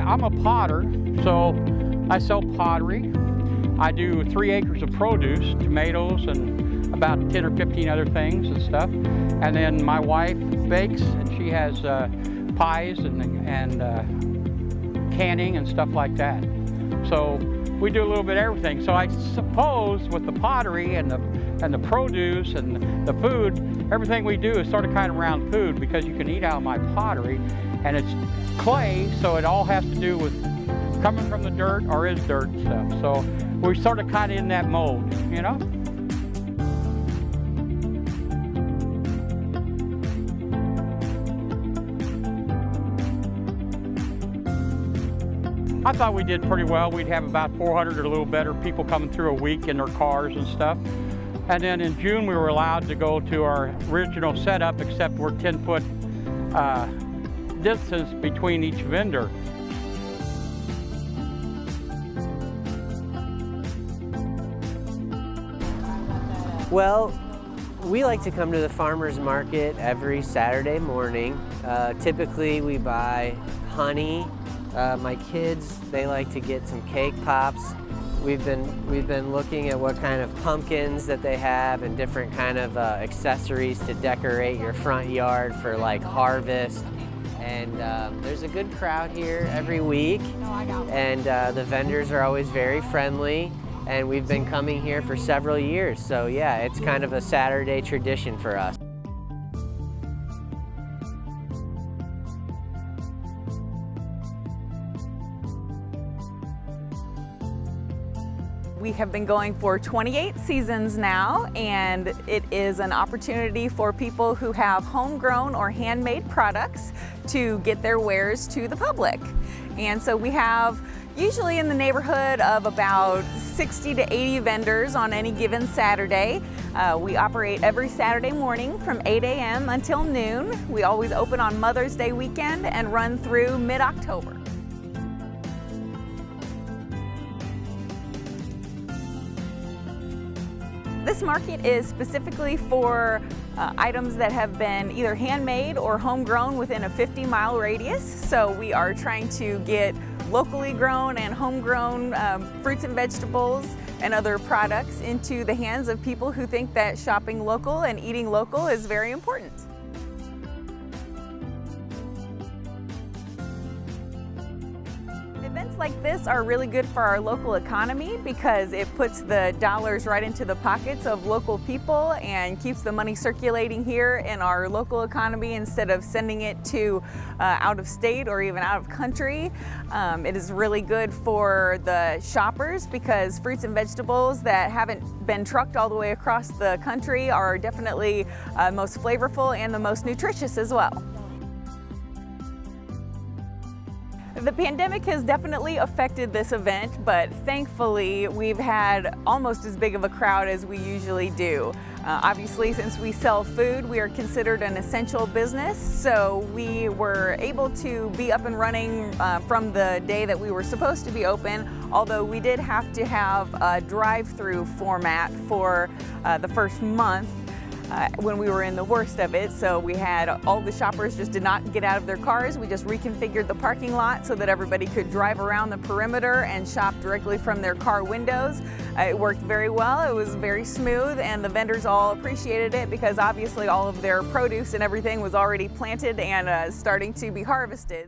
I'm a potter, so I sell pottery. I do 3 acres of produce, tomatoes and about 10 or 15 other things and stuff. And then my wife bakes, and she has pies and canning and stuff like that. So we do a little bit of everything. So I suppose with the pottery and the produce and the food, everything we do is sort of kind of around food, because you can eat out of my pottery, and it's clay, so it all has to do with coming from the dirt or is dirt stuff. So we're sort of kind of in that mold, you know? I thought we did pretty well. We'd have about 400 or a little better people coming through a week in their cars and stuff. And then in June, we were allowed to go to our original setup, except we're 10-foot distance between each vendor. Well, we like to come to the farmers market every Saturday morning. Typically we buy honey. My kids, they like to get some cake pops. We've been looking at what kind of pumpkins that they have and different kind of accessories to decorate your front yard for like harvest. And there's a good crowd here every week, and the vendors are always very friendly, and we've been coming here for several years. So yeah, it's kind of a Saturday tradition for us. We have been going for 28 seasons now, and it is an opportunity for people who have homegrown or handmade products to get their wares to the public. And so we have usually in the neighborhood of about 60 to 80 vendors on any given Saturday. We operate every Saturday morning from 8 a.m. until noon. We always open on Mother's Day weekend and run through mid-October. This market is specifically for items that have been either handmade or homegrown within a 50-mile radius. So we are trying to get locally grown and homegrown fruits and vegetables and other products into the hands of people who think that shopping local and eating local is very important. Events like this are really good for our local economy because it puts the dollars right into the pockets of local people and keeps the money circulating here in our local economy instead of sending it to out of state or even out of country. It is really good for the shoppers because fruits and vegetables that haven't been trucked all the way across the country are definitely most flavorful and the most nutritious as well. The pandemic has definitely affected this event, but thankfully we've had almost as big of a crowd as we usually do. Obviously, since we sell food, we are considered an essential business, so we were able to be up and running from the day that we were supposed to be open, although we did have to have a drive-through format for the first month. When we were in the worst of it. So we had all the shoppers just did not get out of their cars. We just reconfigured the parking lot so that everybody could drive around the perimeter and shop directly from their car windows. It worked very well. It was very smooth, and the vendors all appreciated it because obviously all of their produce and everything was already planted and starting to be harvested.